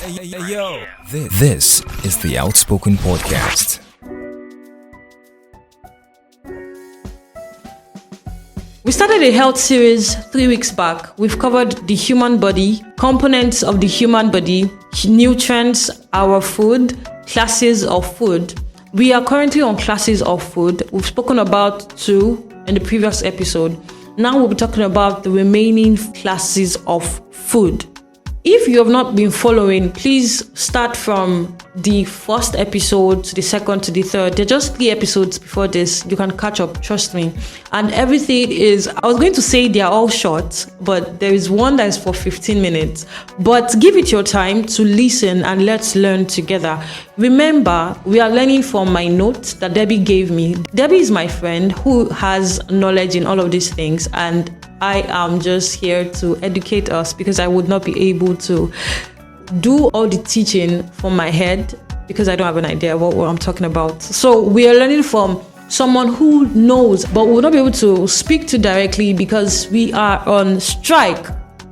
Yo. This is the Outspoken Podcast. We started a health series 3 weeks back. We've covered the human body, components of the human body, nutrients, our food, classes of food. We are currently on classes of food. We've spoken about 2 in the previous episode. Now we'll be talking about the remaining classes of food. If you have not been following, please start from the first episode to the second to the third. They're just 3 episodes before this. You can catch up, trust me. And everything is, I was going to say they are all short, but there is one that is for 15 minutes. But give it your time to listen and let's learn together. Remember, we are learning from my notes that Debbie gave me. Debbie is my friend who has knowledge in all of these things, and I am just here to educate us because I would not be able to do all the teaching from my head because I don't have an idea what I'm talking about. So we are learning from someone who knows, but we'll not be able to speak to directly because we are on strike.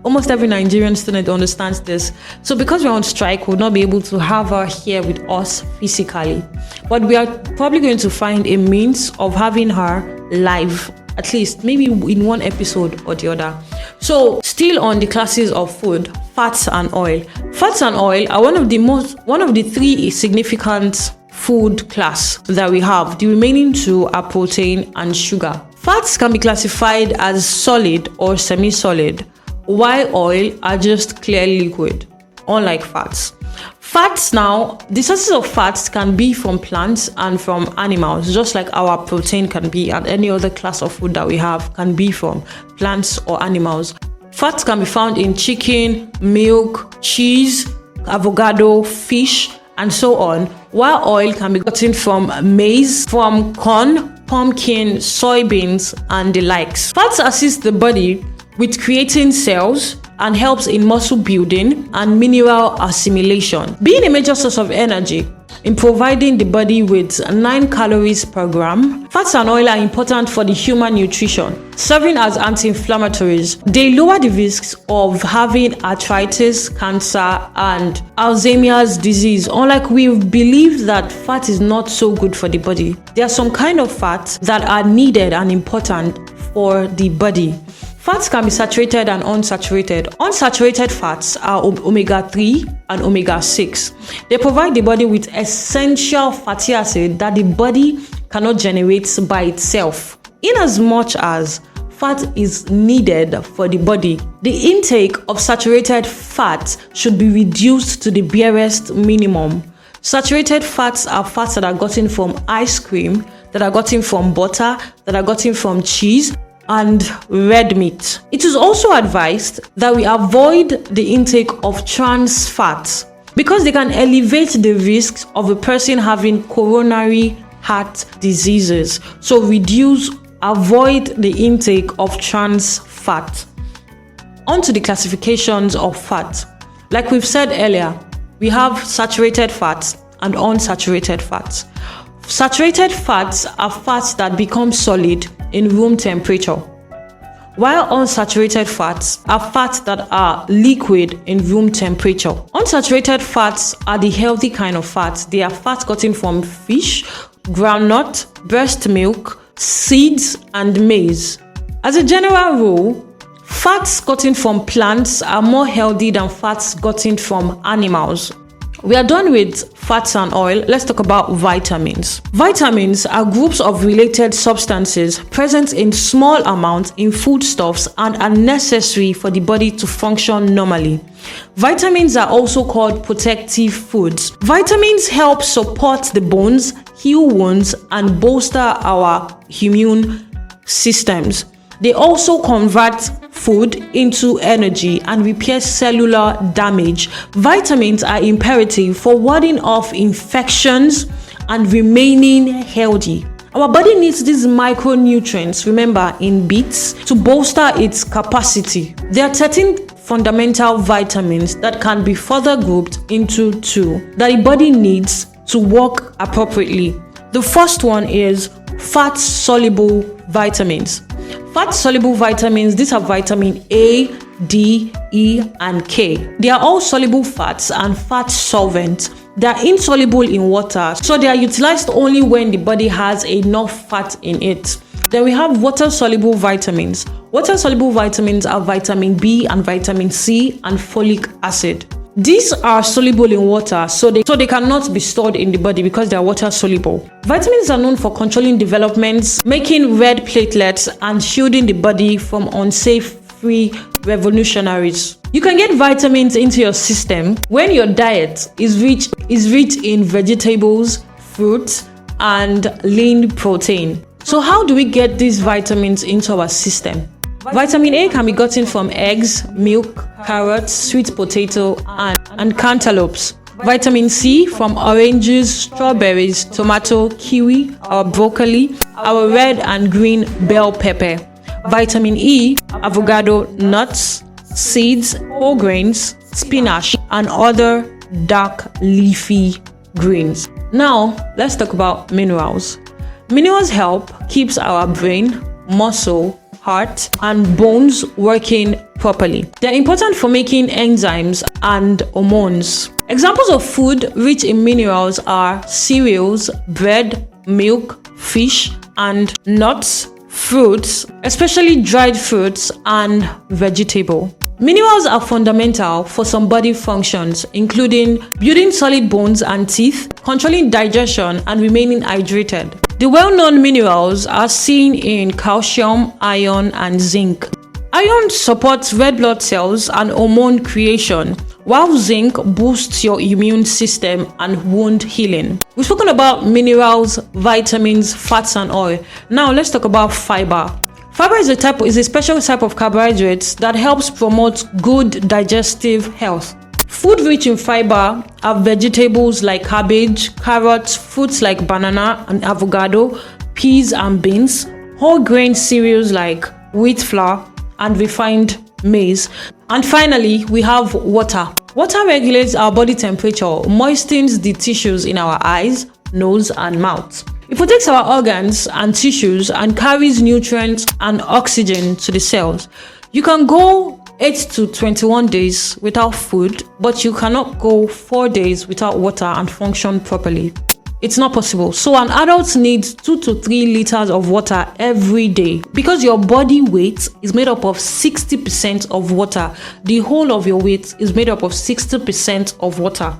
Almost every Nigerian student understands this. So because we're on strike, we'll not be able to have her here with us physically. But we are probably going to find a means of having her live, at least maybe in one episode or the other. So still on the classes of food, fats and oil. Fats and oil are one of the 3 significant food class that we have. The remaining 2 are protein and sugar. Fats can be classified as solid or semi-solid, while oil are just clear liquid, unlike fats. Fats now, the sources of fats can be from plants and from animals, just like our protein can be, and any other class of food that we have can be from plants or animals. Fats can be found in chicken, milk, cheese, avocado, fish, and so on, while oil can be gotten from maize, from corn, pumpkin, soybeans, and the likes. Fats assist the body with creating cells and helps in muscle building and mineral assimilation, being a major source of energy in providing the body with 9 calories per gram. Fats and oil are important for the human nutrition, serving as anti-inflammatories. They lower the risks of having arthritis, cancer, and Alzheimer's disease. Unlike we believe that fat is not so good for the body, there are some kind of fats that are needed and important for the body. Fats can be saturated and unsaturated. Unsaturated fats are omega-3 and omega-6. They provide the body with essential fatty acid that the body cannot generate by itself. In as much as fat is needed for the body, the intake of saturated fat should be reduced to the barest minimum. Saturated fats are fats that are gotten from ice cream, that are gotten from butter, that are gotten from cheese, and red meat. It is also advised that we avoid the intake of trans fats because they can elevate the risks of a person having coronary heart diseases. So avoid the intake of trans fat. On to the classifications of fat. Like we've said earlier, we have saturated fats and unsaturated fats. Saturated fats are fats that become solid in room temperature, while unsaturated fats are fats that are liquid in room temperature. Unsaturated fats are the healthy kind of fats. They are fats gotten from fish, groundnut, breast milk, seeds, and maize. As a general rule, fats gotten from plants are more healthy than fats gotten from animals. We are done with fats and oil. Let's talk about vitamins. Vitamins are groups of related substances present in small amounts in foodstuffs and are necessary for the body to function normally. Vitamins are also called protective foods. Vitamins help support the bones, heal wounds, and bolster our immune systems. They also convert food into energy and repair cellular damage. Vitamins are imperative for warding off infections and remaining healthy. Our body needs these micronutrients, remember, in bits to bolster its capacity. There are 13 fundamental vitamins that can be further grouped into 2 that the body needs to work appropriately. The first one is fat-soluble vitamins. Fat-soluble vitamins, these are vitamin A, D, E, and K. They are all soluble fats and fat solvents. They are insoluble in water, so they are utilized only when the body has enough fat in it. Then we have water-soluble vitamins. Water-soluble vitamins are vitamin B and vitamin C and folic acid. These are soluble in water, so they cannot be stored in the body because they are water soluble. Vitamins are known for controlling developments, making red platelets, and shielding the body from unsafe free revolutionaries. You can get vitamins into your system when your diet is rich in vegetables, fruits, and lean protein. So how do we get these vitamins into our system? Vitamin A can be gotten from eggs, milk, carrots, sweet potato, and cantaloupes. Vitamin C from oranges, strawberries, tomato, kiwi, our broccoli, our red and green bell pepper. Vitamin E, avocado, nuts, seeds, whole grains, spinach, and other dark leafy greens. Now, let's talk about minerals. Minerals help keeps our brain, muscle, heart, and bones working properly. They're important for making enzymes and hormones. Examples of food rich in minerals are cereals, bread, milk, fish, and nuts, fruits, especially dried fruits, and vegetable. Minerals are fundamental for some body functions, including building solid bones and teeth, controlling digestion, and remaining hydrated. The well-known minerals are seen in calcium, iron, and zinc. Iron supports red blood cells and hormone creation, while zinc boosts your immune system and wound healing. We've spoken about minerals, vitamins, fats, and oil. Now let's talk about fiber. Fiber is a special type of carbohydrates that helps promote good digestive health. Food rich in fiber are vegetables like cabbage, carrots, fruits like banana and avocado, peas and beans, whole grain cereals like wheat flour, and refined maize. And finally, we have water. Water regulates our body temperature, moistens the tissues in our eyes, nose, and mouth. It protects our organs and tissues and carries nutrients and oxygen to the cells. You can go 8 to 21 days without food, but you cannot go 4 days without water and function properly. It's not possible. So an adult needs 2 to 3 liters of water every day because your body weight is made up of 60% of water. The whole of your weight is made up of 60% of water.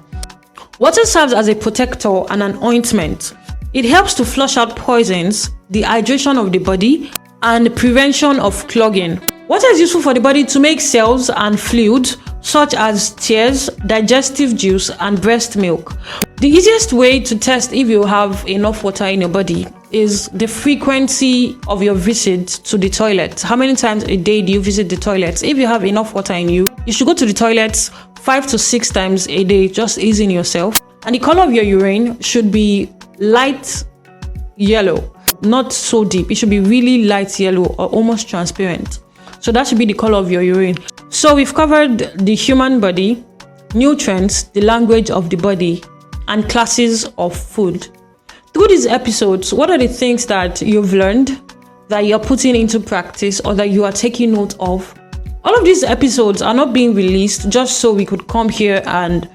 Water serves as a protector and an ointment. It helps to flush out poisons, the hydration of the body, and the prevention of clogging. Water is useful for the body to make cells and fluids such as tears, digestive juice, and breast milk. The easiest way to test if you have enough water in your body is the frequency of your visit to the toilet. How many times a day do you visit the toilet? If you have enough water in you, you should go to the toilet 5 to 6 times a day, just easing yourself. And the color of your urine should be light yellow, not so deep. It should be really light yellow or almost transparent. So that should be the color of your urine. So we've covered the human body, nutrients, the language of the body, and classes of food. Through these episodes, what are the things that you've learned, that you're putting into practice, or that you are taking note of? All of these episodes are not being released just so we could come here and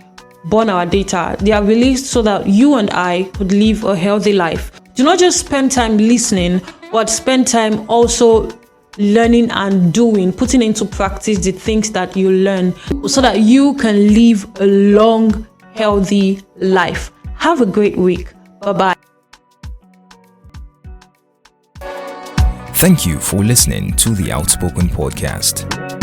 burn our data. They are released so that you and I could live a healthy life. Do not just spend time listening, but spend time also learning and doing, putting into practice the things that you learn so that you can live a long, healthy life. Have a great week. Bye-bye. Thank you for listening to the Outspoken Podcast.